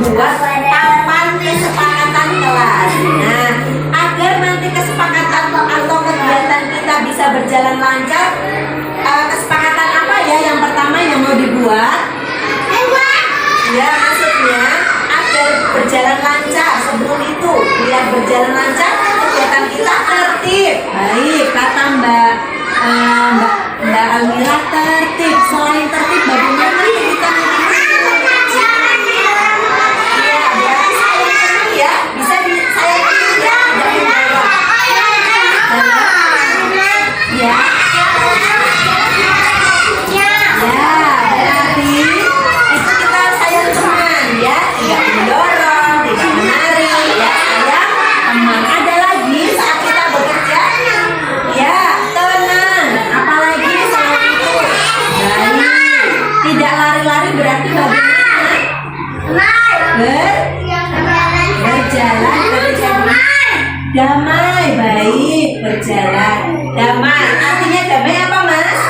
membuat papan kesepakatan kelas. Nah, agar nanti kesepakatan atau kegiatan kita bisa berjalan lancar, kesepakatan apa ya yang pertama yang mau dibuat? Ya, maksudnya agar berjalan lancar. Sebelum itu, biar berjalan lancar kegiatan kita tertib. Baik, kata Mbak Amira tertib. Selain tertib, bagaimana kita damai, baik, berjalan damai. Artinya damai apa, Mas?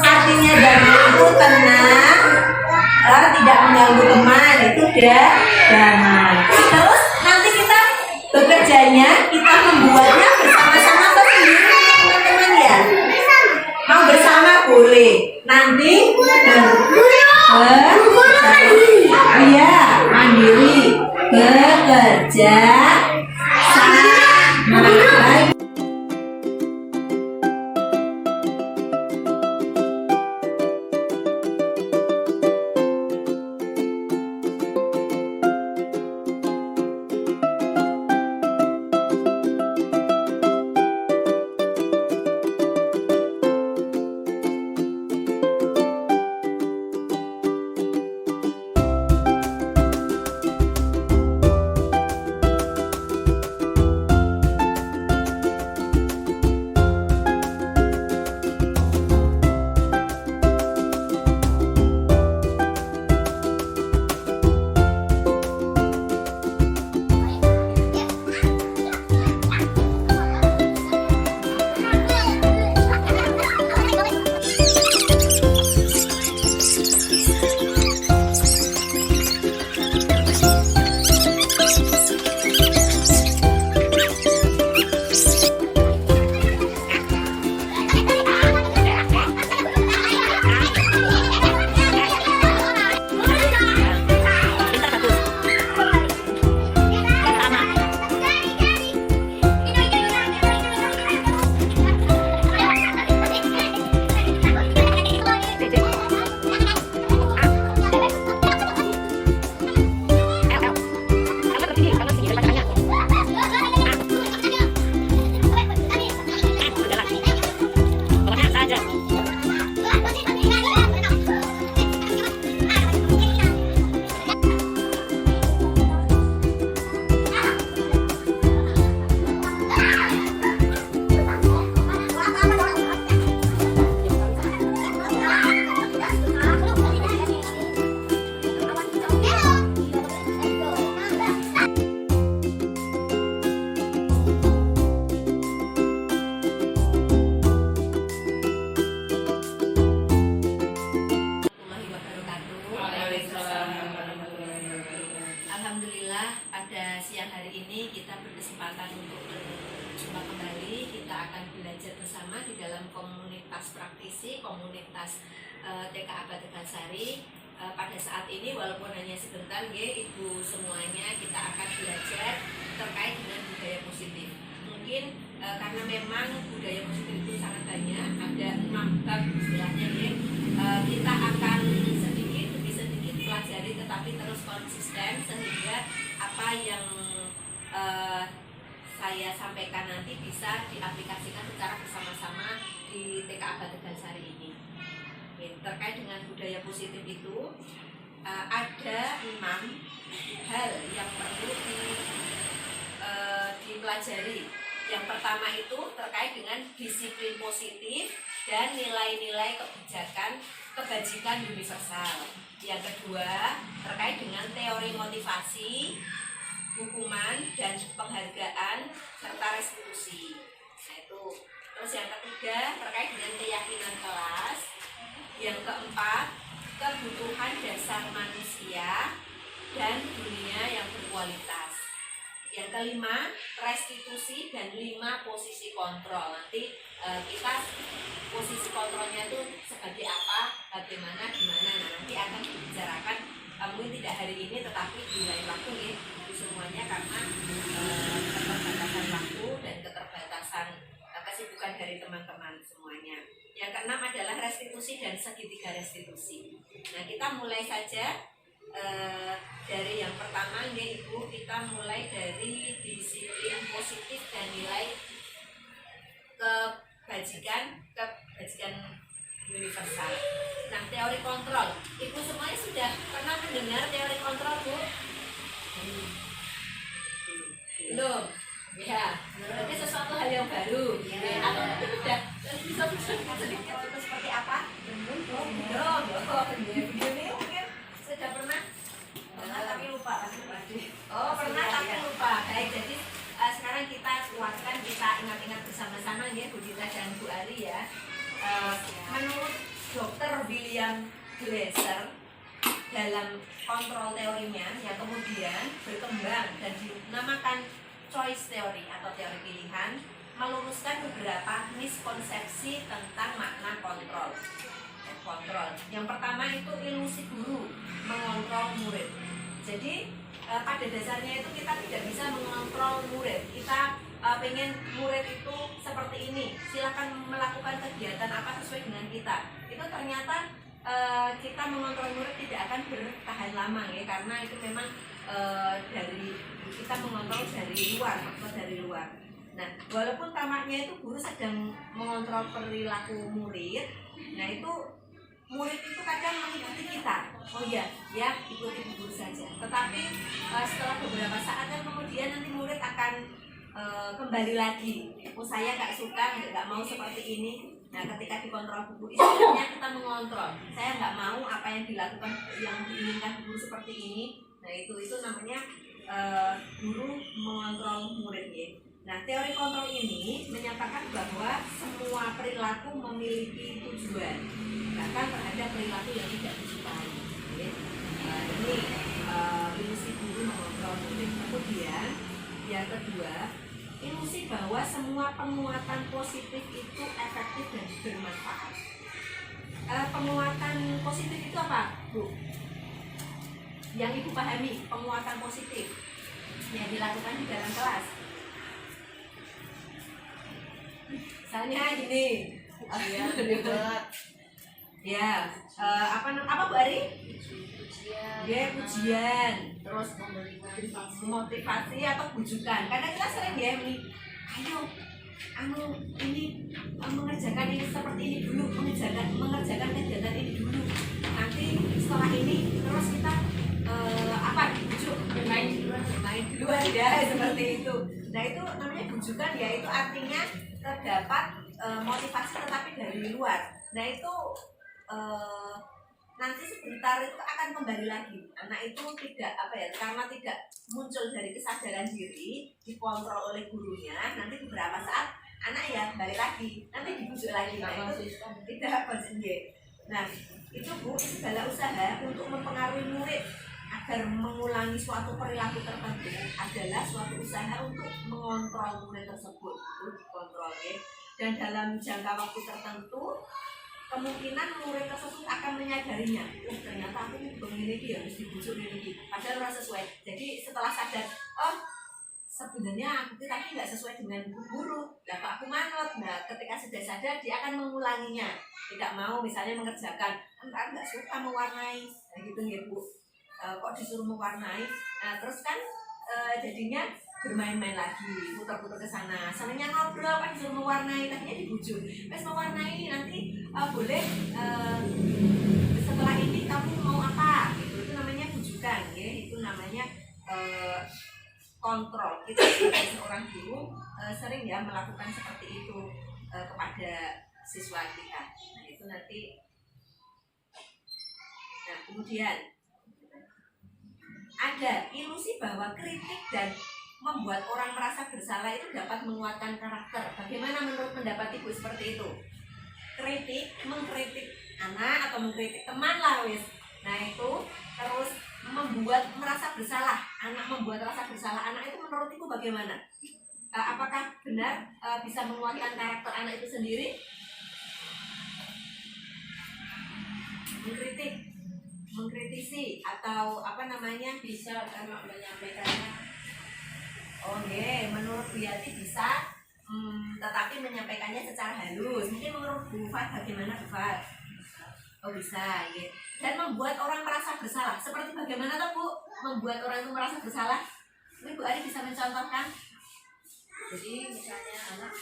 Artinya damai itu tenang, tidak mengganggu teman, itu damai. Terus nanti kita bekerjanya, kita membuatnya bersama-sama atau sendiri, teman-teman ya? Mau bersama boleh. Nanti mandiri, bekerja sama. Baik. Alhamdulillah pada siang hari ini kita berkesempatan untuk berjumpa kembali. Kita akan belajar bersama di dalam komunitas praktisi, komunitas TKA Bategansari. Pada saat ini walaupun hanya sebentar Ibu semuanya, kita akan belajar terkait dengan budaya positif. Mungkin karena memang budaya positif itu sangat banyak, ada 6 bab istilahnya kita akan sedikit demi sedikit pelajari tetapi terus konsisten sehingga apa yang saya sampaikan nanti bisa diaplikasikan secara bersama-sama di TKA Bategansari ini. Terkait dengan budaya positif itu ada 6 hal yang perlu dipelajari. Yang pertama itu terkait dengan disiplin positif dan nilai-nilai kebajikan universal. Yang kedua terkait dengan teori motivasi, hukuman dan penghargaan serta restitusi. Nah itu. Terus yang ketiga terkait dengan keyakinan kelas. Yang keempat kebutuhan dasar manusia. dan dunia yang berkualitas. Yang kelima, restitusi dan 5 posisi kontrol. Nanti kita posisi kontrolnya itu sebagai apa, bagaimana, gimana. Nah, nanti akan dibicarakan mungkin tidak hari ini tetapi di lain waktu ya. Jadi semuanya karena keterbatasan waktu dan keterbatasan kesibukan dari teman-teman semuanya. Yang keenam adalah restitusi dan segitiga restitusi. Nah, kita mulai saja dari yang pertama ya Ibu, kita mulai dari disiplin positif dan nilai kebajikan universal. Nah, teori kontrol, Ibu semuanya sudah pernah mendengar teori kontrol, Bu? Belum? Ya, berarti sesuatu hal yang baru. Ya, atau mungkin sudah bisa sedikit itu seperti apa? Belum. Begini mungkin sudah pernah tapi lupa. Oh, pernah tapi lupa. Baik, jadi sekarang kita kuatkan, kita ingat-ingat bersama-sama ya Bu Dita dan Bu Ari ya. Menurut Dr. William Glasser dalam kontrol teorinya yang kemudian berkembang dan dinamakan choice theory atau teori pilihan, meluruskan beberapa miskonsepsi tentang makna kontrol. Yang pertama itu ilusi guru mengontrol murid. Jadi pada dasarnya itu kita tidak bisa mengontrol murid. Kita pengen murid itu seperti ini, silakan melakukan kegiatan apa sesuai dengan kita. Itu ternyata kita mengontrol murid tidak akan bertahan lama ya, karena itu memang dari kita mengontrol dari luar, faktor dari luar. Nah, walaupun tampaknya itu guru sedang mengontrol perilaku murid, nah itu murid itu kadang mengikuti kita. Oh iya, ya ikuti guru saja. Tetapi setelah beberapa saat kan kemudian nanti murid akan kembali lagi. Oh saya nggak suka, nggak mau seperti ini. Nah ketika dikontrol guru, istilahnya kita mengontrol. Saya nggak mau apa yang dilakukan, yang diinginkan guru seperti ini. Nah itu namanya guru mengontrol murid ya. Nah teori kontrol ini menyatakan bahwa semua perilaku memiliki tujuan, bahkan terhadap perilaku yang tidak disukai. Ya. Ini ilusi guru mengontrol murid. Kemudian yang kedua, ilusi bahwa semua penguatan positif itu efektif dan bermanfaat. Penguatan positif itu apa, Bu? Yang Ibu pahami, penguatan positif yang dilakukan di dalam kelas. Misalnya gini, apa Bu Ari? Ya, pujian, terus motivasi atau bujukan. Karena kita sering ya ayo, ini mengerjakan ini seperti ini dulu, mengerjakan kegiatan ini dulu. Nanti setelah ini terus kita dibujuk bermain di luar ya, seperti itu. Nah itu namanya bujukan ya, itu artinya terdapat motivasi tetapi dari luar. Nah itu nanti sebentar itu akan kembali lagi. Anak itu tidak karena tidak muncul dari kesadaran diri, dikontrol oleh gurunya. Nanti beberapa saat anak ya balik lagi, nanti dibujuk lagi. Nah itu tidak konsisten. Nah itu Bu, segala usaha untuk mempengaruhi murid agar mengulangi suatu perilaku tertentu adalah suatu usaha untuk mengontrol murid tersebut. Itu dikontrol ya. Dan dalam jangka waktu tertentu kemungkinan murid tersebut akan menyadarinya. Oh ternyata aku begini dia harus dibujuk ini, padahal rasa sesuai. Jadi setelah sadar, oh sebenarnya aku tapi nggak sesuai dengan guru, lah kok aku manut. Nah ketika sudah sadar dia akan mengulanginya. Tidak mau misalnya mengerjakan, nggak suka mewarnai, nah, gitu ya Bu. Kok disuruh mewarnai, nah terus kan jadinya bermain-main lagi, putar-putar ke sana. Sananya ngobrol kan disuruh mewarnai, tadinya dibujuk. Terus mewarnai nanti boleh setelah ini kamu mau apa? Gitu. Itu namanya bujukan, ya. Itu namanya kontrol. Kita sebagai seorang guru sering ya melakukan seperti itu kepada siswa kita. Nah itu nanti. Nah kemudian ada ilusi bahwa kritik dan membuat orang merasa bersalah itu dapat menguatkan karakter. Bagaimana menurut pendapat Ibu seperti itu? Kritik, mengkritik anak atau mengkritik teman lah wis. Nah itu terus membuat merasa bersalah, anak membuat merasa bersalah, anak itu menurut ibu bagaimana? Apakah benar bisa menguatkan karakter anak itu sendiri? Mengkritisi atau apa namanya, bisa menyampaikannya. Menurut Bu Yati bisa, tetapi menyampaikannya secara halus. Mungkin menurut Bu Fat bagaimana, Bu Fat? Oh bisa, ya. Dan membuat orang merasa bersalah. Seperti bagaimana tuh Bu? Membuat orang itu merasa bersalah. Ini Bu Ari bisa mencontohkan? Jadi misalnya anak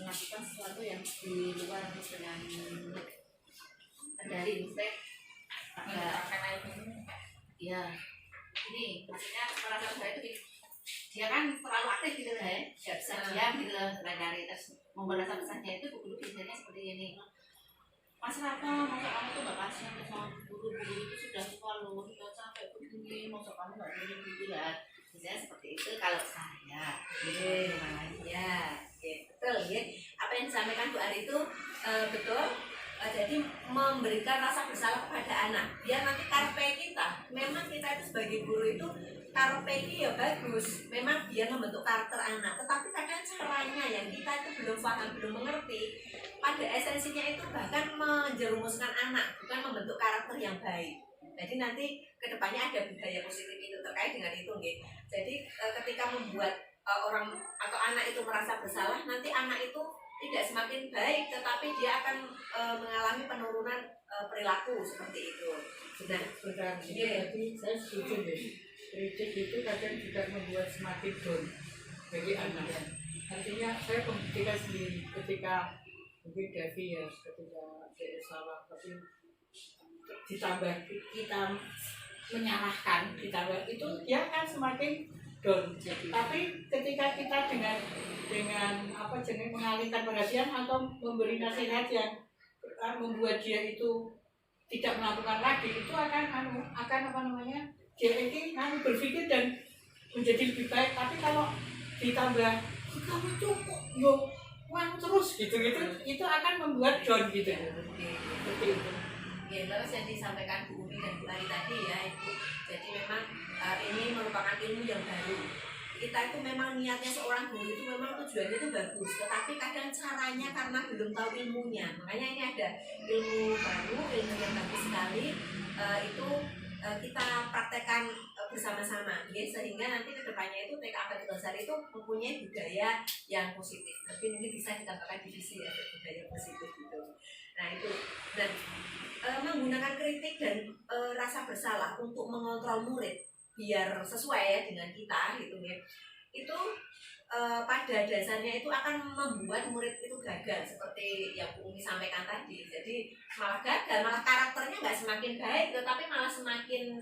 melakukan sesuatu yang di luar dengan kendali, misalnya ya ini maksudnya merasa bersalah itu dia kan terlalu aktif gitu lah ya, nggak bisa diam gitu loh, dari terus merasa bersalahnya itu guru biasanya seperti ini. Mas Raka, masa kamu tuh gak kasihan sama guru itu sudah tua loh, sudah sampai begini, masa kamu gak begini gitu lah. Misalnya seperti itu kalau saya. Ya, betul ya. Apa yang disampaikan Bu Ari itu betul. Jadi memberikan rasa bersalah kepada anak. Biar nanti karpe kita, memang kita itu sebagai guru itu karpe ya bagus. Memang biar membentuk karakter anak. Tetapi kadang caranya yang kita itu belum paham, belum mengerti. Pada esensinya itu bahkan menjerumuskan anak, bukan membentuk karakter yang baik. Jadi nanti kedepannya ada budaya positif itu terkait dengan itu, nggih. Jadi ketika membuat orang atau anak itu merasa bersalah, nanti anak itu tidak semakin baik, tetapi dia akan mengalami penurunan perilaku seperti itu. Nah, jadi saya setuju deh. Kritik itu kadang juga membuat semakin down bagi anak. Artinya saya membuktikan sendiri ketika mungkin Devi ya, ketika dia salah, tapi ditambah kita menyalahkan, ditambah itu dia kan semakin down. Tapi ketika kita dengan apa jenis mengalihkan perhatian atau memberi nasihat yang membuat dia itu tidak melakukan lagi, itu akan apa namanya, dia ini berpikir dan menjadi lebih baik. Tapi kalau ditambah kamu itu yo terus gitu itu akan membuat down gitu. Seperti itu. Ya, terus yang disampaikan Bu Umi dan Bu Ari tadi ya Ibu. Jadi memang ini merupakan ilmu yang baru. Kita itu memang niatnya seorang guru itu memang tujuannya itu bagus, tetapi kadang caranya karena belum tahu ilmunya. Makanya ini ada ilmu baru, ilmu yang bagus sekali. Itu kita praktekkan bersama-sama, ya, sehingga nanti kedepannya itu TK Abadi Dasar itu mempunyai budaya yang positif. Tapi ini bisa ditambahkan divisi ya, budaya positif gitu. Nah itu, dan menggunakan kritik dan rasa bersalah untuk mengontrol murid biar sesuai ya dengan kita gitu ya, itu pada dasarnya itu akan membuat murid itu gagal seperti yang Bu Umi sampaikan tadi. Jadi malah gagal, malah karakternya nggak semakin baik, tetapi malah semakin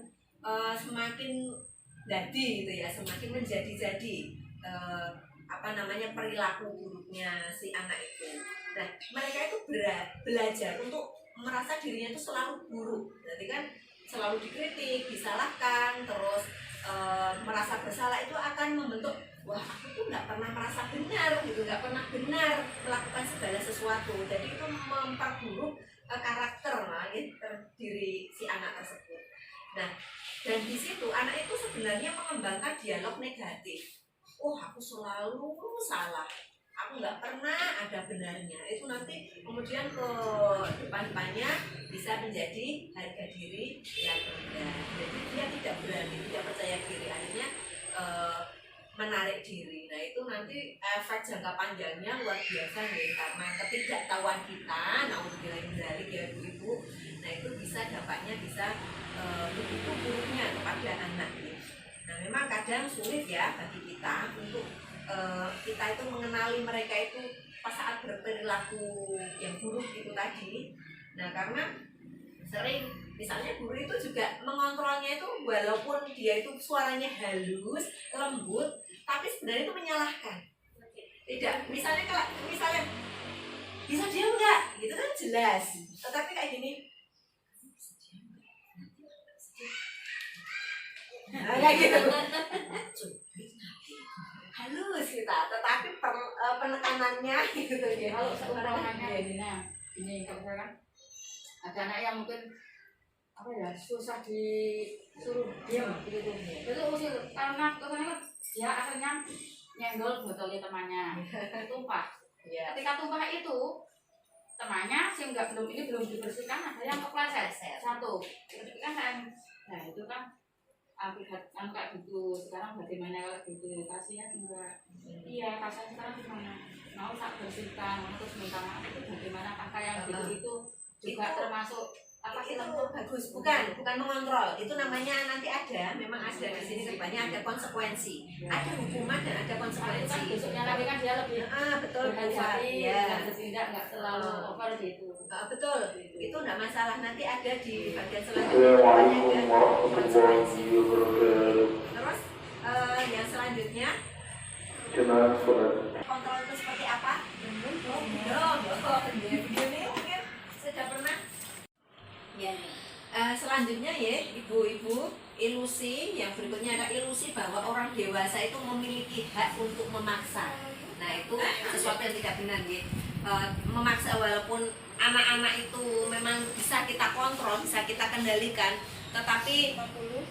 jadi gitu ya, semakin menjadi apa namanya, perilaku buruknya si anak itu. Nah mereka itu belajar untuk merasa dirinya itu selalu buruk, jadi kan selalu dikritik, disalahkan, terus merasa bersalah itu akan membentuk, wah aku tuh nggak pernah merasa benar gitu, nggak pernah benar melakukan segala sesuatu. Jadi itu memperburuk karakter diri si anak tersebut. Nah dan di situ anak itu sebenarnya mengembangkan dialog negatif. Oh aku selalu salah, aku nggak pernah ada benarnya. Itu nanti kemudian ke depan-depannya bisa menjadi harga diri yang rendah. Jadi dia tidak berani, tidak percaya diri, akhirnya menarik diri. Nah itu nanti efek jangka panjangnya luar biasa nih, karena ketidaktahuan kita, naudzubillah dari ya ibu. Nah itu bisa dampaknya bisa begitu buruknya kepada anak nih. Nah memang kadang sulit ya bagi kita untuk kita itu mengenali mereka itu pas saat berperilaku yang buruk itu tadi. Nah karena sering misalnya guru itu juga mengontrolnya itu walaupun dia itu suaranya halus, lembut, tapi sebenarnya itu menyalahkan. Tidak, misalnya kalau bisa dia enggak, gitu kan jelas. Tetapi kayak gini, nah, kayak gitu. Halus kita, tetapi penekanannya gitu ya. Kalau seumpamanya ini kan ada anak yang mungkin apa ya, susah disuruh diam gitu. Itu usil karena dia akhirnya nyenggol botolnya temannya, tumpah. Iya. Ketika tumpah itu temannya sih belum dibersihkan, ada yang kepleset satu. Ketika saya, nah itu kan akibat kan kayak gitu. Sekarang bagaimana kalau gitu, kasihan enggak? Iya, kasihan sekarang gimana? Mau tak bersihkan, terus minta maaf itu bagaimana? Kakak yang gitu itu juga termasuk apa sih Itu namanya? bagus, bukan mengontrol. Itu namanya nanti ada, memang ada di sini depannya ada konsekuensi, ada hukuman dan ada Kan konsekuensi. besoknya lagi kan dia lebih Betul, berhati-hati, ya. nggak bertindak, nggak terlalu over gitu. Betul, itu enggak masalah. Nanti ada di bagian selanjutnya depannya ada konsekuensi. Terus yang selanjutnya kontrol itu seperti apa? Begini mungkin sudah pernah. Ya. Selanjutnya ya, ibu-ibu, ilusi yang berikutnya ada ilusi bahwa orang dewasa itu memiliki hak untuk memaksa. Nah itu sesuatu yang tidak benar ya. Memaksa walaupun anak-anak itu memang bisa kita kontrol, bisa kita kendalikan, tetapi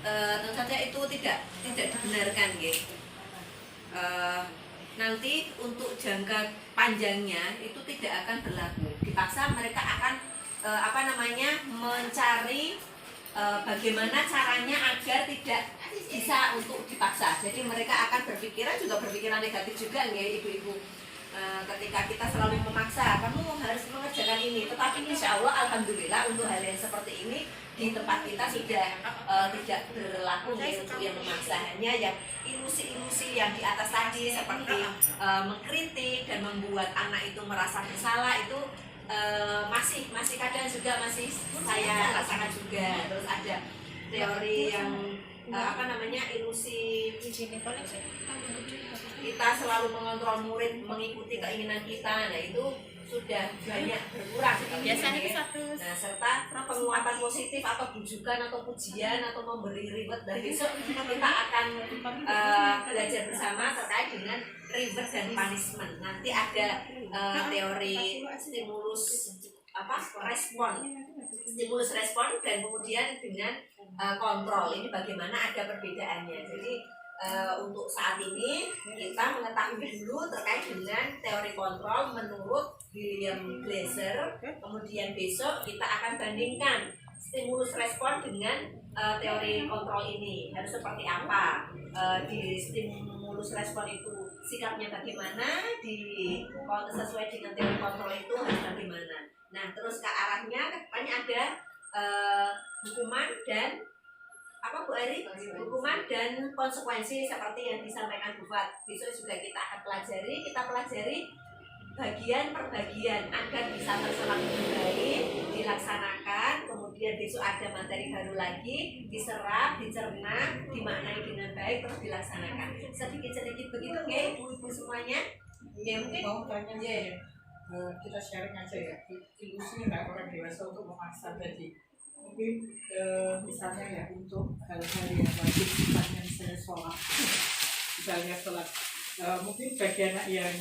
tentu saja itu tidak dibenarkan ya. Nanti untuk jangka panjangnya itu tidak akan berlaku. Dipaksa mereka akan mencari bagaimana caranya agar tidak bisa untuk dipaksa. Jadi mereka akan berpikiran negatif juga ya ibu-ibu. Ketika kita selalu memaksa, kamu harus mengerjakan ini, tetapi insya Allah alhamdulillah untuk hal yang seperti ini di tempat kita sudah tidak berlaku ya, untuk yang memaksa. Hanya yang ilusi-ilusi yang di atas tadi seperti mengkritik dan membuat anak itu merasa bersalah itu masih kadang juga masih saya rasakan juga. Terus ada teori yang ilusi kita selalu mengontrol murid mengikuti keinginan kita. Nah itu sudah banyak berkurang biasanya ya. Nah serta penguatan positif atau bujukan atau pujian atau memberi reward, dan besok kita akan belajar bersama terkait dengan reward dan punishment. Nanti ada teori stimulus respon dan kemudian dengan kontrol. Ini bagaimana ada perbedaannya. Jadi untuk saat ini kita mengetahui dulu terkait dengan teori kontrol menurut William Glasser. Kemudian besok kita akan bandingkan stimulus respon dengan teori kontrol ini harus seperti apa. Di stimulus respon itu sikapnya bagaimana, kalau sesuai dengan teori kontrol itu harus bagaimana. Nah terus ke arahnya depannya ada hukuman dan Bu Ari? Hukuman dan konsekuensi seperti yang disampaikan Bu Fat. Besok juga kita akan pelajari bagian per bagian agar bisa terserap dengan baik, dilaksanakan. Kemudian besok ada materi baru lagi, diserap, dicerna, dimaknai dengan baik, terus dilaksanakan. Sedikit-sedikit begitu ya ibu-ibu semuanya. Ya mungkin mau tanya ya, kita sharing aja ya. Ilusi nggak orang dewasa untuk memaksa tadi. Mungkin misalnya ya untuk hal-hal yang wajib sifatnya misalnya sholat, mungkin bagi anak yang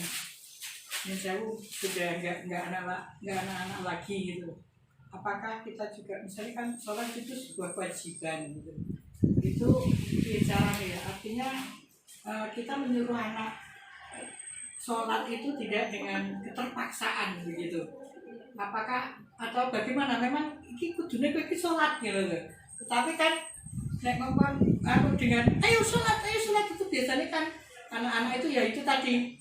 jauh sudah nggak anak-anak lagi gitu. Apakah kita juga misalnya kan sholat itu sebuah kewajiban gitu. Itu caranya ya, artinya kita menyuruh anak sholat itu tidak dengan keterpaksaan begitu. Apakah atau bagaimana, memang ini kudune kowe iki sholat gitu. Tetapi kan nek ngomong dengan ayo sholat itu biasanya kan anak-anak itu ya itu tadi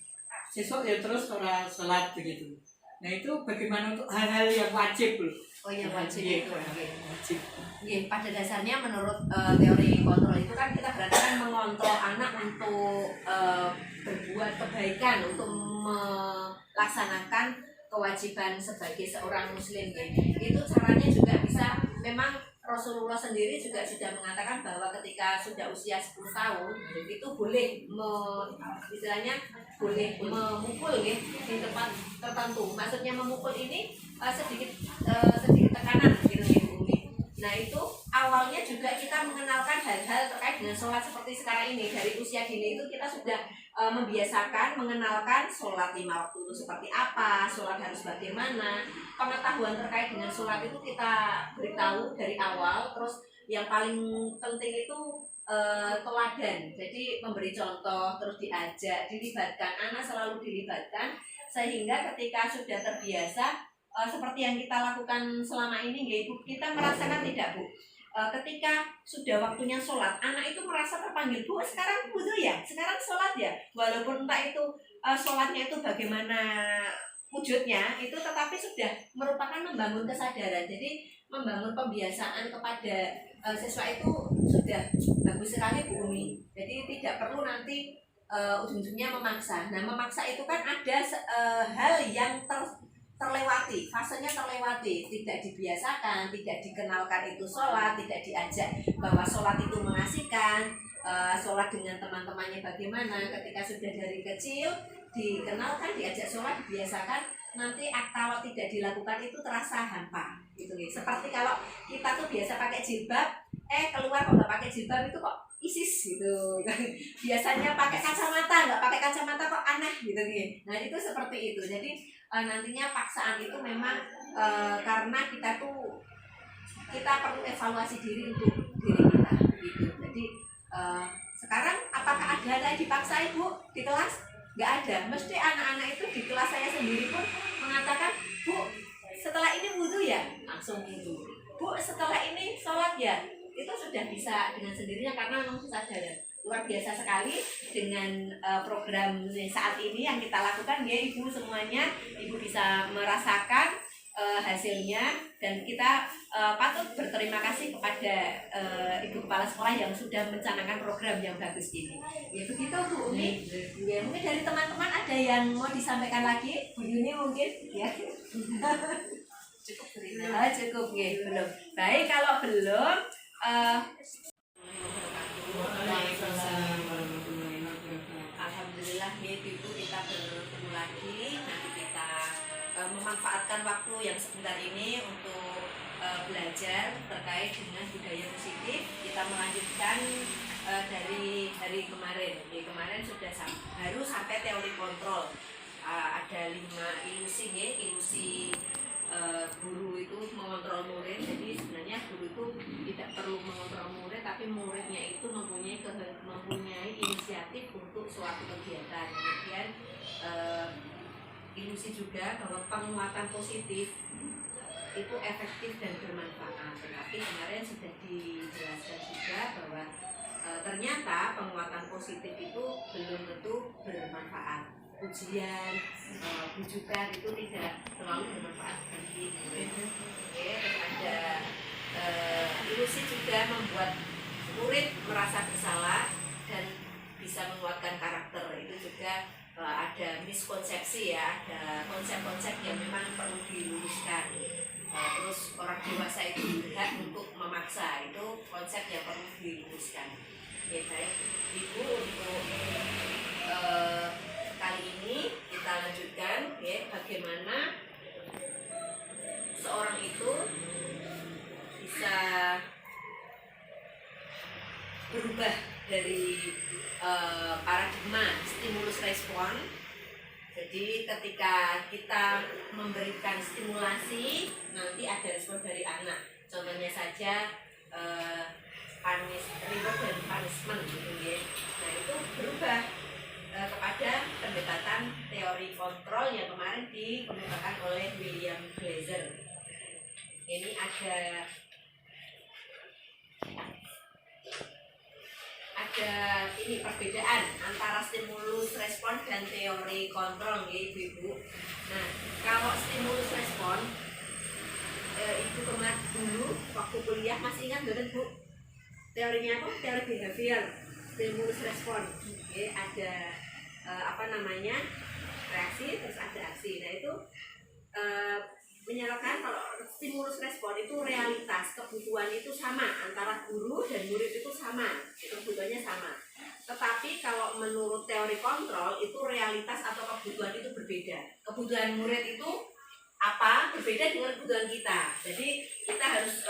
sesuk ya terus orang sholat begitu. Nah itu bagaimana untuk hal-hal yang wajib loh. Oh iya wajib. Wajib. Ya, pada dasarnya menurut teori kontrol itu kan kita berarti kan mengontrol anak untuk berbuat kebaikan, untuk melaksanakan kewajiban sebagai seorang muslim ya. Itu caranya juga bisa, memang Rasulullah sendiri juga sudah mengatakan bahwa ketika sudah usia 10 tahun itu boleh istilahnya boleh memukul ya di tempat tertentu. Maksudnya memukul ini sedikit tekanan gitu ya Bu. Nah itu awalnya juga kita mengenalkan hal-hal terkait dengan sholat seperti sekarang ini. Dari usia dini itu kita sudah membiasakan mengenalkan sholat 5 waktu itu seperti apa, sholat harus bagaimana. Pengetahuan terkait dengan sholat itu kita beritahu dari awal. Terus yang paling penting itu teladan. Jadi memberi contoh, terus diajak, dilibatkan. Anak selalu dilibatkan sehingga ketika sudah terbiasa seperti yang kita lakukan selama ini ya Ibu, kita merasakan tidak Bu? Ketika sudah waktunya sholat, anak itu merasa terpanggil, Bu sekarang wudhu ya, sekarang sholat ya, walaupun entah itu sholatnya itu bagaimana wujudnya itu, tetapi sudah merupakan membangun kesadaran. Jadi membangun pembiasaan kepada siswa itu sudah bagus sekali Bu Umi. Jadi tidak perlu nanti ujung-ujungnya memaksa. Nah memaksa itu kan ada hal yang terlewati, fasenya terlewati, tidak dibiasakan, tidak dikenalkan itu sholat, tidak diajak bahwa sholat itu mengasihkan, sholat dengan teman-temannya bagaimana. Ketika sudah dari kecil dikenalkan, diajak sholat, dibiasakan, nanti kalau tidak dilakukan itu terasa hampa gitu nih. Seperti kalau kita tuh biasa pakai jilbab, keluar kok nggak pakai jilbab itu kok ISIS gitu. Biasanya pakai kacamata, nggak pakai kacamata kok aneh gitu nih. Nah itu seperti itu. Jadi nantinya paksaan itu memang karena kita perlu evaluasi diri untuk diri kita gitu. Jadi sekarang apakah ada anak dipaksa Ibu di kelas? Nggak ada. Mesti anak-anak itu di kelas saya sendiri pun mengatakan, Bu setelah ini wudhu ya, langsung wudhu. Bu setelah ini sholat ya, itu sudah bisa dengan sendirinya karena memang kesadaran. Luar biasa sekali dengan program saat ini yang kita lakukan ya Ibu semuanya. Ibu bisa merasakan hasilnya dan kita patut berterima kasih kepada Ibu Kepala Sekolah yang sudah mencanangkan program yang bagus ini. Ya begitu Bu Umi. Ya mungkin dari teman-teman ada yang mau disampaikan lagi, Bu Yuni mungkin ya. Cukup cukup ya belum. Baik kalau belum. Alhamdulillah ya Ibu, kita bertemu lagi. Nanti kita memanfaatkan waktu yang sebentar ini untuk belajar terkait dengan budaya positif. Kita melanjutkan dari hari kemarin. Jadi kemarin sudah baru sampai teori kontrol. Ada 5 ilusi ya, ilusi guru itu mengontrol murid. Jadi sebenarnya guru itu tidak perlu mengontrol murid, tapi muridnya itu mempunyai inisiatif untuk suatu kegiatan. Kemudian ilusi juga bahwa penguatan positif itu efektif dan bermanfaat. Tetapi kemarin sudah dijelaskan juga bahwa ternyata penguatan positif itu belum tentu bermanfaat. Ujian, bujukan itu tidak terlalu bermanfaat bagi murid. Terus ada ilusi juga membuat murid merasa bersalah dan bisa menguatkan karakter. Itu juga ada miskonsepsi ya, ada konsep-konsep yang memang perlu diluruskan. Terus orang dewasa itu berhak untuk memaksa, itu konsep yang perlu diluruskan. Ya baik Ibu, untuk kali ini kita lanjutkan ya, bagaimana seorang itu bisa berubah dari paradigma stimulus respon. Jadi ketika kita memberikan stimulasi, nanti ada respon dari anak. Contohnya saja reward dan punishment gitu ya. Nah itu berubah kepada pendekatan teori kontrol yang kemarin dikemukakan oleh William Glasser. Ini ada ini perbedaan antara stimulus respon dan teori kontrol ya Ibu. Nah kalau stimulus respon Ibu kemarin dulu waktu kuliah masih ingat nggak Bu? Teorinya apa? Teori behavior, stimulus respon. Oke, ada reaksi terus ada aksi. Nah itu menyatakan kalau stimulus respon itu realitas, kebutuhan itu sama antara guru dan murid itu sama, kebutuhannya sama. Tetapi kalau menurut teori kontrol itu realitas atau kebutuhan itu berbeda. Kebutuhan murid itu apa berbeda dengan kebutuhan kita. Jadi kita harus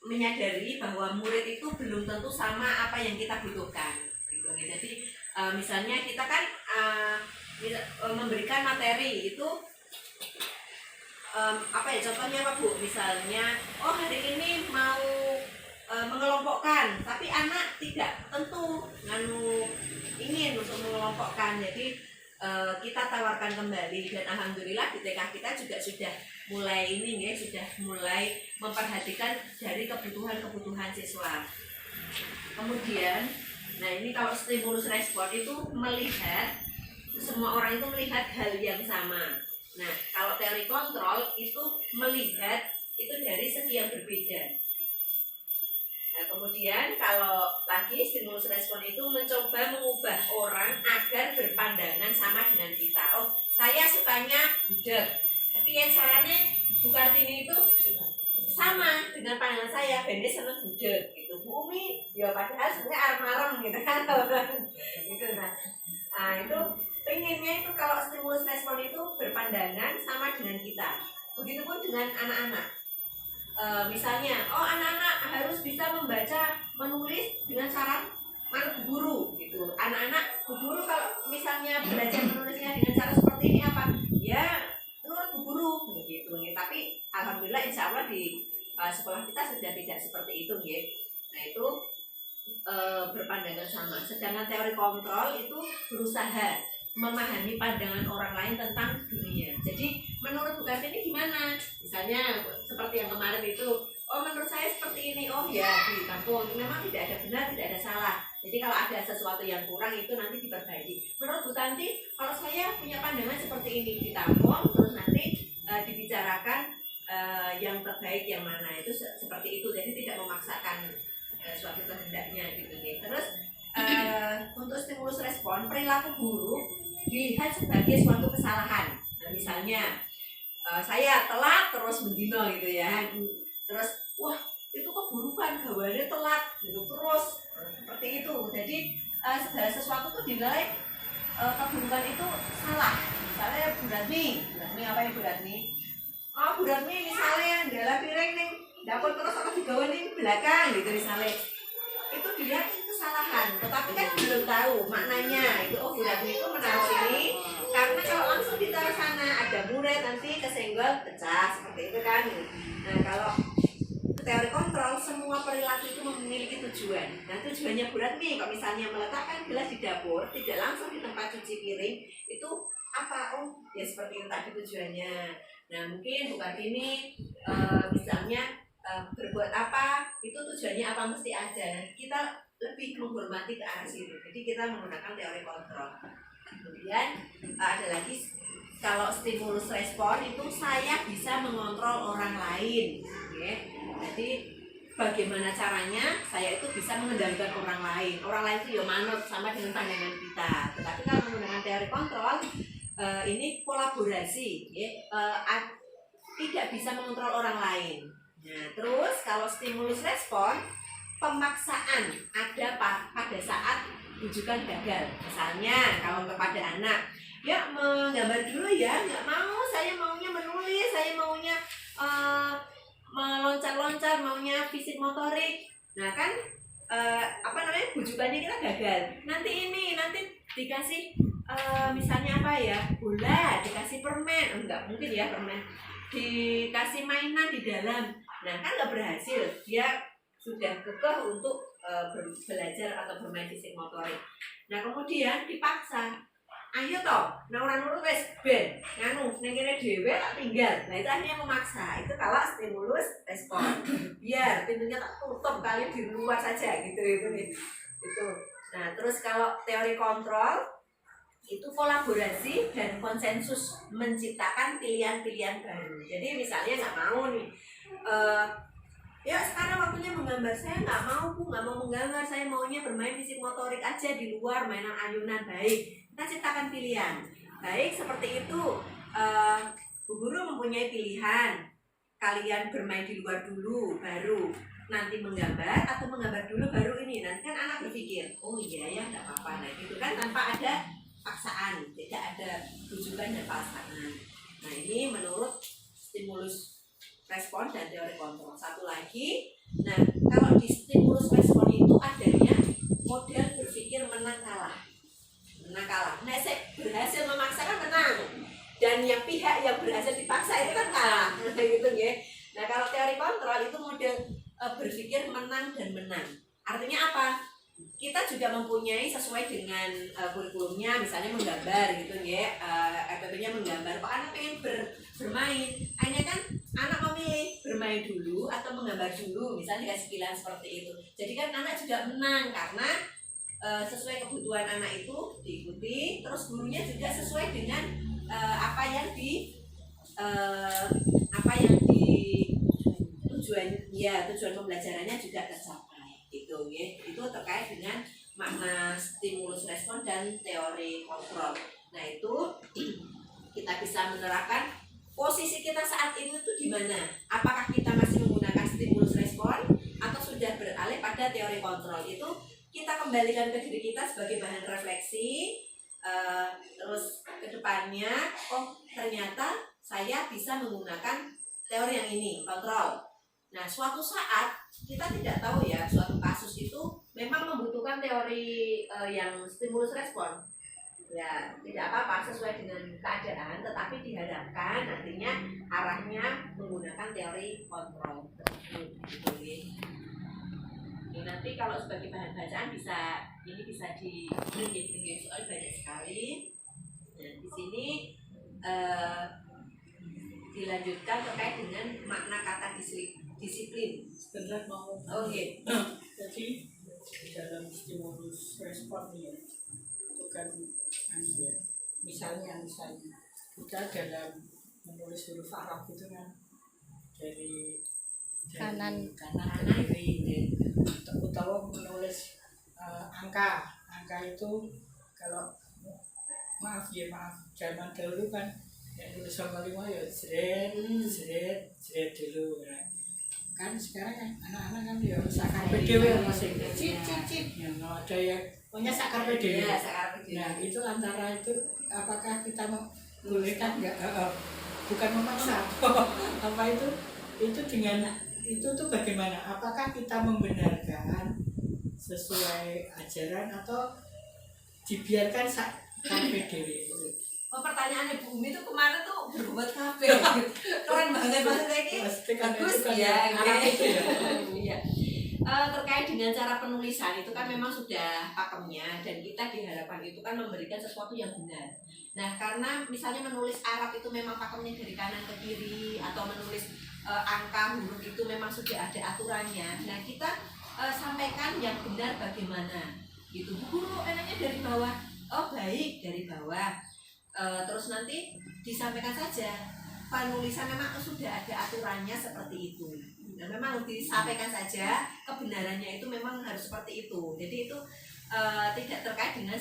menyadari bahwa murid itu belum tentu sama apa yang kita butuhkan gitu. Jadi misalnya kita kan memberikan materi itu contohnya apa Bu? Misalnya hari ini mau mengelompokkan, tapi anak tidak tentu ingin untuk mengelompokkan. Jadi kita tawarkan kembali, dan alhamdulillah di TK kita juga sudah mulai memperhatikan dari kebutuhan siswa. Kemudian, nah ini kalau stimulus respon itu melihat semua orang itu melihat hal yang sama. Nah, kalau teori kontrol itu melihat itu dari segi yang berbeda. Nah, kemudian kalau lagi stimulus respon itu mencoba mengubah orang agar berpandangan sama dengan kita. Oh, saya sukanya gudeg, tapi ya caranya Bu Kartini itu sama dengan pandangan saya, Bende seneng gudeg gitu. Bu Umi, ya padahal sebenarnya arem-arem gitu kan. Gitu, nah itu pengennya itu kalau stimulus respon itu berpandangan sama dengan kita. Begitupun dengan anak-anak. Misalnya, anak-anak harus bisa membaca, menulis dengan cara manut guru gitu. Anak-anak, guru kalau misalnya belajar menulisnya dengan cara seperti ini apa? Ya, menurut guru gitu. Tapi alhamdulillah insya Allah di sekolah kita sudah tidak seperti itu ya. Nah itu berpandangan sama. Sedangkan teori kontrol itu berusaha memahami pandangan orang lain tentang dunia. Jadi menurut Bu Kartini gimana? Misalnya seperti yang kemarin itu, menurut saya seperti ini. Oh ya, ditampung. Memang tidak ada benar, tidak ada salah. Jadi kalau ada sesuatu yang kurang itu nanti diperbaiki. Menurut Bu Tanti, kalau saya punya pandangan seperti ini, ditampung, terus nanti dibicarakan yang terbaik yang mana, itu seperti itu. Jadi tidak memaksakan suatu kehendaknya gitu ya. Terus untuk stimulus respon, perilaku guru dilihat sebagai suatu kesalahan. Nah, misalnya saya telat terus mendino gitu ya. Terus wah, itu keburukan, gawane telat gitu terus seperti itu. Jadi segala sesuatu tuh dinilai keburukan itu salah. Misalnya Bu Ratmi apa ya Bu Ratmi? Bu Ratmi misalnya dalam piring nih dapur terus atau digawe ning belakang gitu misalnya. Itu dilihat kesalahan, tetapi kan belum tahu maknanya. Itu Bu Ratmi itu menaruh ini karena kalau langsung ditaruh sana ada murid nanti kesenggol pecah seperti itu kan. Nah kalau teori kontrol, semua perilaku itu memiliki tujuan. Nah tujuannya Bu Ratmi kalau misalnya meletakkan gelas di dapur tidak langsung di tempat cuci piring itu apa? Ya seperti itu tadi tujuannya. Nah mungkin Bu Kartini misalnya berbuat apa, itu tujuannya apa mesti ada. Kita lebih menghormati ke arah situ. Jadi kita menggunakan teori kontrol. Kemudian ada lagi, kalau stimulus respon itu saya bisa mengontrol orang lain. Okay? Jadi bagaimana caranya saya itu bisa mengendalikan orang lain. Orang lain itu ya manut sama dengan pandangan kita. Tetapi kalau menggunakan teori kontrol, ini kolaborasi, tidak bisa mengontrol orang lain. Nah, terus kalau stimulus respon, pemaksaan ada pada saat rujukan gagal. Misalnya kalau kepada anak, ya menggambar dulu ya, nggak mau, saya maunya menulis, saya maunya meloncat-loncat, maunya fisik motorik. Nah kan bujukannya kita gagal. Nanti dikasih misalnya apa ya, bola, dikasih permen, enggak mungkin ya permen, dikasih mainan di dalam. Nah kan nggak berhasil, dia sudah kekeh untuk belajar atau bermain fisik motorik. Nah kemudian dipaksa, ayo toh, nah orang nurut wes ben, nganu, nengkene dewe tak tinggal. Nah itu akhirnya memaksa. Itu kalau stimulus respon, biar pintunya tak tutup kali di luar saja gitu itu. Nah terus kalau teori kontrol itu kolaborasi dan konsensus menciptakan pilihan-pilihan baru. Jadi misalnya nggak mau nih, ya sekarang waktunya menggambar, saya nggak mau Bu, nggak mau menggambar, saya maunya bermain fisik motorik aja di luar, mainan ayunan. Baik, kita ciptakan pilihan. Baik, seperti itu. Bu Guru mempunyai pilihan, kalian bermain di luar dulu, baru nanti menggambar, atau menggambar dulu baru ini. Nanti kan anak berpikir, oh iya ya nggak apa-apa. Nah gitu kan, tanpa ada paksaan, tidak ada rujukan dan paksaan. Nah ini menurut stimulus respon dan teori kontrol. Satu lagi, nah kalau di stimulus respon itu adanya model berpikir menang kalah. Menang kalah. Nah, saya berhasil memaksa kan menang. Dan yang pihak yang berhasil dipaksa itu kan kalah. Gitu ya. Nah, kalau teori kontrol itu model berpikir menang dan menang. Artinya apa? Kita juga mempunyai sesuai dengan kurikulumnya, misalnya menggambar gitu ya, FPP-nya menggambar. Kok anak pengen bermain, akhirnya kan anak memilih bermain dulu atau menggambar dulu, misalnya dikasih pilihan seperti itu. Jadi kan anak juga menang karena sesuai kebutuhan anak itu diikuti, terus gurunya juga sesuai dengan apa yang di tujuan pembelajarannya juga tercapai gitu ya. Itu terkait dengan makna stimulus respon dan teori kontrol. Nah, itu kita bisa menerapkan posisi kita saat ini tuh di mana? Apakah kita masih menggunakan stimulus respon atau sudah beralih pada teori kontrol? Itu kita kembalikan ke diri kita sebagai bahan refleksi. Terus kedepannya, oh ternyata saya bisa menggunakan teori yang ini, kontrol. Nah, suatu saat kita tidak tahu ya, suatu kasus itu memang membutuhkan teori yang stimulus respon. Ya, tidak apa-apa sesuai dengan keadaan, tetapi diharapkan nantinya arahnya menggunakan teori kontrol. Gitu ya. Oke, nanti kalau sebagai bahan bacaan bisa di soal banyak sekali. Nah, di sini dilanjutkan terkait dengan makna kata disiplin. Sebenarnya mau Oke. jadi dalam stimulus respon ya itu kan misalnya kita dalam menulis huruf Arab itu kan dari kanan ke kiri, utawa menulis angka itu kalau maaf zaman dahulu kan yang nulis 5 ya jret dulu kan sekarang kan anak-anak kan ya sakar PDW masing cip yang ada yang punya sakar PDW. Nah, itu antara itu apakah kita membolehkan enggak, bukan memaksa apa itu dengan itu tuh bagaimana, apakah kita membenarkan sesuai ajaran atau dibiarkan sakar PDW itu. Pertanyaannya Bu Umi itu kemarin tuh berbuat kafe. Keren banget ini. Bagus ya. Iya. Terkait dengan cara penulisan itu kan memang sudah pakemnya dan kita diharapkan itu kan memberikan sesuatu yang benar. Nah, karena misalnya menulis Arab itu memang pakemnya dari kanan ke kiri atau menulis angka huruf itu memang sudah ada aturannya. Nah, kita sampaikan yang benar bagaimana. Gitu. Bu Guru enaknya dari bawah. Oh, baik, dari bawah. Terus nanti disampaikan saja penulisan memang sudah ada aturannya seperti itu. Nah, memang disampaikan saja kebenarannya itu memang harus seperti itu. Jadi itu tidak terkait dengan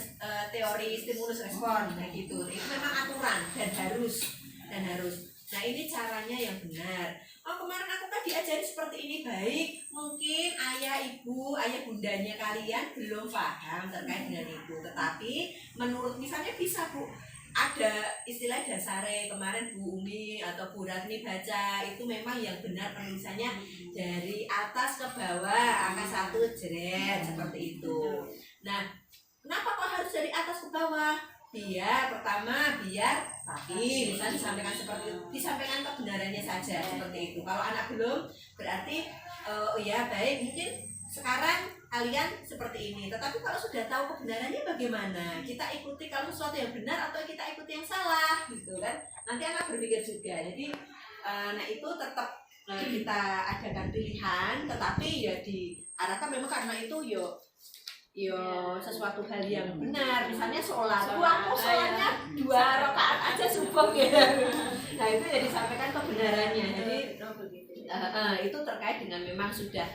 teori stimulus respon kayak gitu. Itu memang aturan dan harus. Nah, ini caranya yang benar. Oh, kemarin aku kan diajari seperti ini, baik. Mungkin ayah bundanya kalian belum paham terkait dengan itu. Tetapi menurut misalnya bisa Bu, ada istilah dasare kemarin Bu Umi atau Bu Ratni baca itu memang yang benar penulisannya dari atas ke bawah, angka 1 jeret seperti itu. Nah, kenapa kok harus dari atas ke bawah? Biar rapi, misalnya disampaikan seperti itu, disampaikan kebenarannya saja seperti itu. Kalau anak belum, berarti ya baik, mungkin sekarang kalian seperti ini, tetapi kalau sudah tahu kebenarannya bagaimana, kita ikuti kalau sesuatu yang benar atau kita ikuti yang salah gitu kan, nanti anak berpikir juga. Jadi nah itu tetap kita adakan pilihan, tetapi ya diarahkan memang karena itu yo sesuatu hal yang benar. Misalnya sholat, aku sholatnya 2 rakaat aja subuh ya. Nah itu ya disampaikan kebenarannya. Jadi itu terkait dengan memang sudah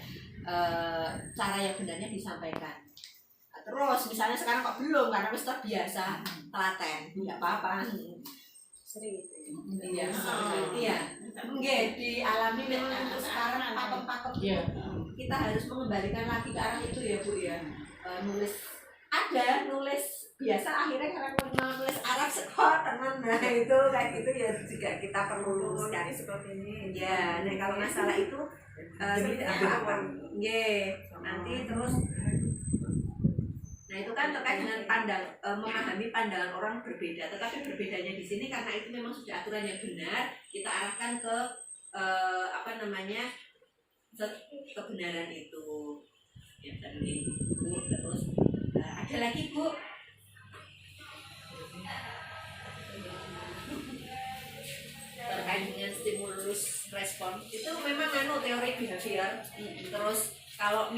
cara yang benarnya disampaikan. Terus misalnya sekarang kok belum karena wis terbiasa telaten, nggak apa-apa. Sering itu. Iya. Nggih, dialami memang untuk sekarang pakem-pakem. Kita harus mengembalikan lagi ke arah itu ya Bu ya. Nulis ada nulis biasa akhirnya karena nulis Arab sekolah teman, nah itu kayak gitu ya juga kita perlu luruskan seperti ini. ya. Nah kalau masalah itu seperti apa? Nanti terus, nah itu kan terkait dengan memahami pandangan orang berbeda, tetapi berbedanya di sini karena itu memang sudah aturan yang benar, kita arahkan ke kebenaran itu. Ya tadi Bu, terus ada lagi Bu. Terkait dengan stimulus respon itu memang teori behavior. Terus kalau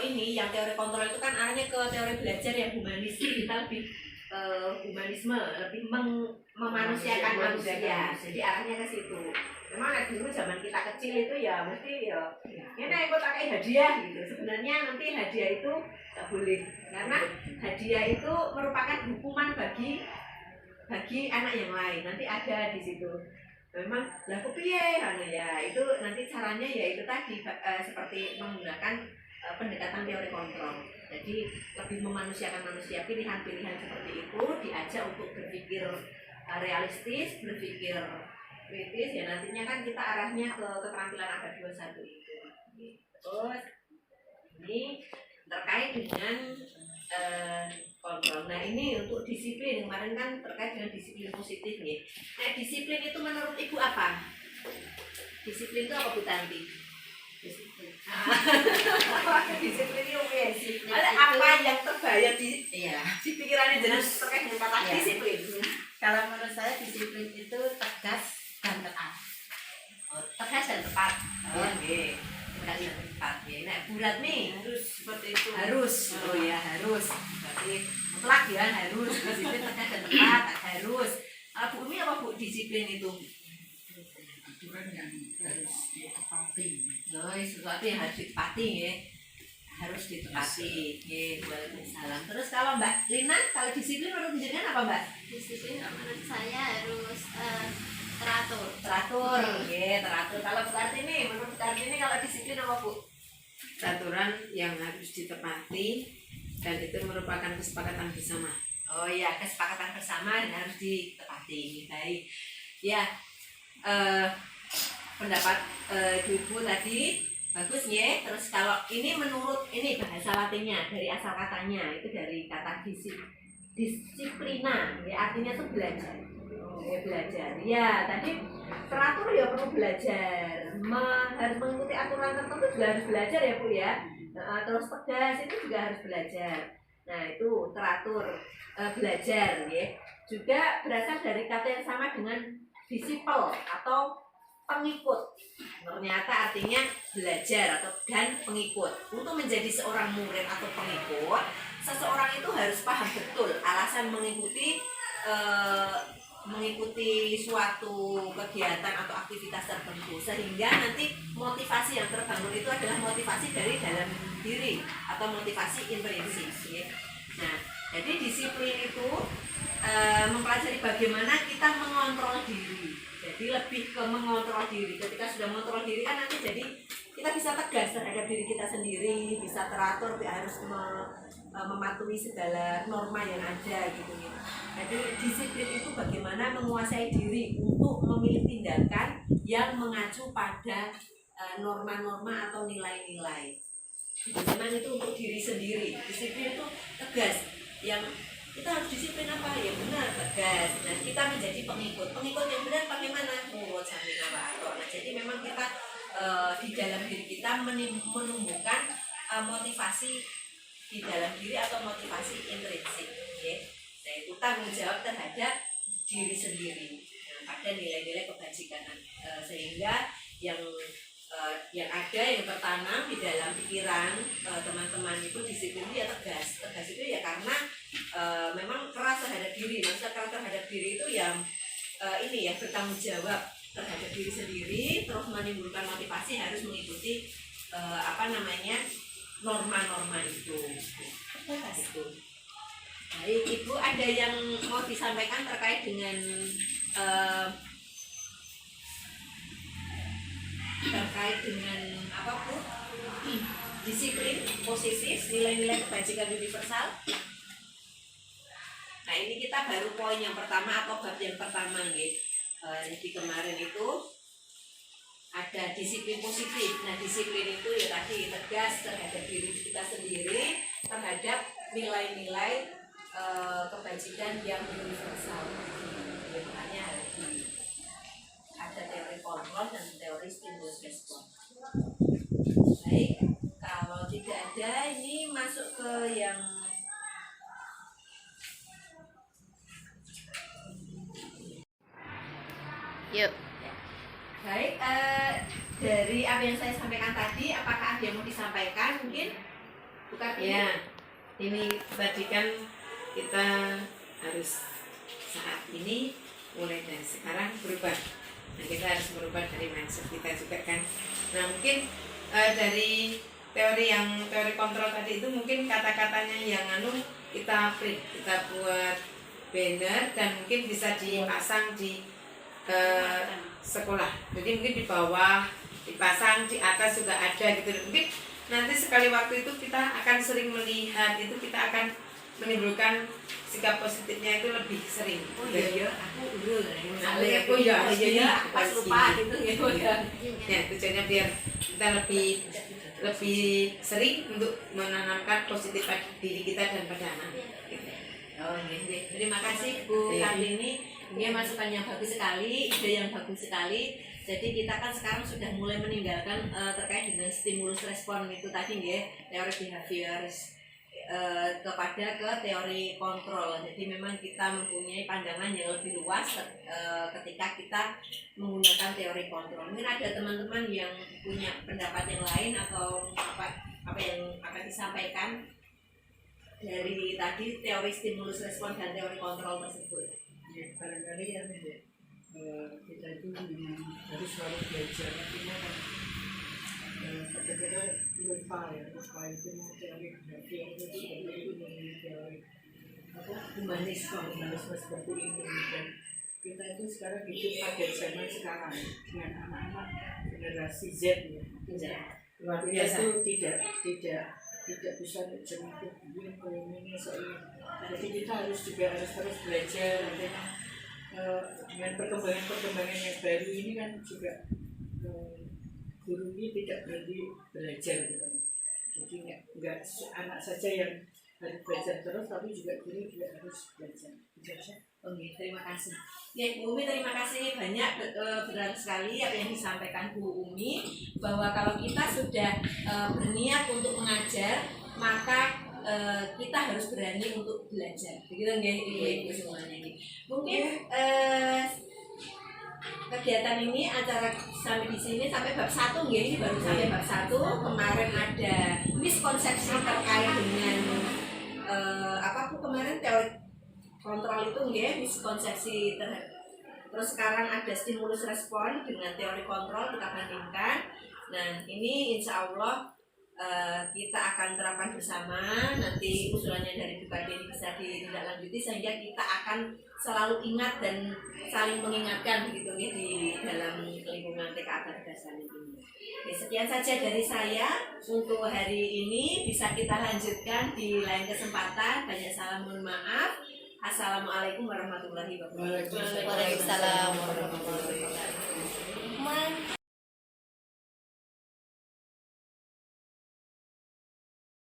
ini yang teori kontrol itu kan arahnya ke teori belajar yang humanis. Kita lebih humanisme, lebih memanusiakan manusia. Jadi arahnya ke situ. Memang dulu zaman kita kecil itu ya mesti ya ini ikut pakai hadiah gitu. Sebenarnya nanti hadiah itu tak boleh karena hadiah itu merupakan hukuman bagi anak yang lain. Nanti ada di situ. Memang lah kepiye ya itu nanti caranya ya itu tadi seperti menggunakan pendekatan teori kontrol. Jadi lebih memanusiakan manusia, pilihan-pilihan seperti itu diajak untuk berpikir realistis, berpikir kritis ya, nantinya kan kita arahnya ke keterampilan abad 21 itu. Terus ini terkait dengan kontrol. Nah ini untuk disiplin, kemarin kan terkait dengan disiplin positif nih. Nah disiplin itu menurut Ibu apa? Disiplin itu apa Bu Tanti? Disiplin. Disiplin itu ada apa yang terbayang di pikirannya jelas terkait dengan kata disiplin? Kalau menurut saya disiplin itu tegas dan tepat. Tegas dan tepat. Tegas dan tepat. Nah bulat nih Harus seperti itu. harus. Oh ya harus. Berarti mutlak ya harus. Disiplin tegas dan tepat harus. Bu Umi apa Bu disiplin itu? Aturan yang harus ditepati. Sesuatu yang harus ditepati ya. Harus ditepati. Waalaikumsalam. Terus kalau Mbak Lina, kalau disiplin menurut jenengan apa Mbak? Disiplin menurut saya harus teratur. Teratur. Teratur. Kalau Bu Kartini, menurut Bu Kartini kalau disiplin apa Bu? Aturan yang harus ditepati dan itu merupakan kesepakatan bersama. Oh iya, kesepakatan bersama dan harus ditepati. Baik. Ya, pendapat Ibu tadi bagus ya. Terus kalau ini menurut ini bahasa Latinnya dari asal katanya itu dari kata disiplina, ya artinya tuh belajar. Belajar. Ya, tadi teratur ya perlu belajar. Harus mengikuti aturan tertentu juga harus belajar ya Bu ya. Terus tegas itu juga harus belajar. Nah itu teratur belajar ya. Juga berasal dari kata yang sama dengan disciple atau pengikut. Ternyata artinya belajar dan pengikut. Untuk menjadi seorang murid atau pengikut, seseorang itu harus paham betul alasan mengikuti suatu kegiatan atau aktivitas tertentu, sehingga nanti motivasi yang terbangun itu adalah motivasi dari dalam diri atau motivasi intrinsik ya. Nah jadi disiplin itu mempelajari bagaimana kita mengontrol diri. Jadi lebih ke mengontrol diri. Ketika sudah mengontrol diri kan nanti jadi kita bisa tegas terhadap diri kita sendiri, bisa teratur, harus mematuhi segala norma yang ada gitu ya. Jadi disiplin itu bagaimana menguasai diri untuk memilih tindakan yang mengacu pada norma-norma atau nilai-nilai. Memang itu untuk diri sendiri. Disiplin itu tegas. Yang kita harus disiplin apa? Ya benar, tegas. Nah, kita menjadi pengikut. Pengikut yang benar bagaimana? Nurut sambil apa? Nah, jadi memang kita di dalam diri kita menumbuhkan motivasi di dalam diri atau motivasi intrinsik. Ya. Nah, itu tanggung jawab terhadap diri sendiri. Nah, pada nilai-nilai kebajikan. Sehingga yang ada yang tertanam di dalam pikiran teman-teman itu disiplin ya tegas itu ya karena memang keras terhadap diri. Maksudnya keras terhadap diri itu yang ini ya bertanggung jawab terhadap diri sendiri, terus menimbulkan motivasi harus mengikuti norma-norma itu. Baik Ibu, ada yang mau disampaikan terkait dengan apa Bu? Disiplin positif, nilai-nilai kebajikan universal. Nah ini kita baru poin yang pertama atau bab yang pertama nih. Jadi kemarin itu ada disiplin positif. Nah disiplin itu ya tadi tegas terhadap diri kita sendiri, terhadap nilai-nilai kebajikan yang universal. Ya, makanya ada teori kontrol dan teori stimulus respon. Baik, kalau tidak ada ini masuk ke yang Yuk. baik. Dari apa yang saya sampaikan tadi, apakah ada yang mau disampaikan mungkin? Bukan Ya, ini tadi kan kita harus saat ini mulai dari sekarang berubah. Nah, kita harus merubah dari mindset kita juga kan. Nah, mungkin dari teori kontrol tadi itu mungkin kata-katanya yang kita print, kita buat banner dan mungkin bisa dipasang di sekolah. Jadi mungkin di bawah dipasang, di atas juga ada gitu. Mungkin nanti sekali waktu itu kita akan sering melihat itu, kita akan menimbulkan sikap positifnya itu lebih sering. Oh iya, aku dulu Oh iya, pas lupa gitu ya. Ya, tujuannya biar kita lebih sering untuk menanamkan positif pada diri kita dan pada anak. Gitu. Oh iya. Terima kasih Bu Kartini. Ini masukan yang bagus sekali, ide yang bagus sekali. Jadi kita kan sekarang sudah mulai meninggalkan terkait dengan stimulus respon itu tadi ya, teori behavioris kepada ke teori kontrol. Jadi memang kita mempunyai pandangan yang lebih luas ketika kita menggunakan teori kontrol. Mungkin ada teman-teman yang punya pendapat yang lain atau apa yang akan disampaikan dari tadi teori stimulus respon dan teori kontrol tersebut. Ya, barangkali kita itu memang harus selalu belajar, artinya kan kadang-kadang lupa itu teori behavior itu teori humanisme seperti ini. Dan kita itu sekarang hidup pada zaman sekarang dengan anak-anak generasi Z ya. Luar biasa itu tidak bisa terjemahkan ini soalnya. Jadi kita harus terus belajar. Dengan perkembangan yang baru ini kan juga guru ini tidak berhenti belajar gitu. Jadi nggak anak saja yang harus belajar terus, tapi juga guru juga harus belajar. Oke, terima kasih. Ya, Bu Umi, terima kasih banyak. Benar sekali apa yang disampaikan Bu Umi, bahwa kalau kita sudah berniat untuk mengajar, maka kita harus berani untuk belajar. Begitu nggih, Ibu semuanya ini. Mungkin kegiatan ini acara sampai di sini sampai bab 1 nggih, ini baru sampai bab 1. Kemarin ada miskonsepsi terkait dengan kemarin teori kontrol itu nggih, miskonsepsi terus sekarang ada stimulus respon dengan teori kontrol kita bandingkan. Nah, ini insya Allah kita akan terapkan bersama. Nanti usulannya dari Bu Kartini bisa ditindaklanjuti sehingga kita akan selalu ingat dan saling mengingatkan begitu nih di dalam lingkungan TKA Kecerdasan ini. Oke, sekian saja dari saya untuk hari ini. Bisa kita lanjutkan di lain kesempatan. Banyak salam, mohon maaf. Assalamualaikum warahmatullahi wabarakatuh. Waalaikumsalam warahmatullahi wabarakatuh.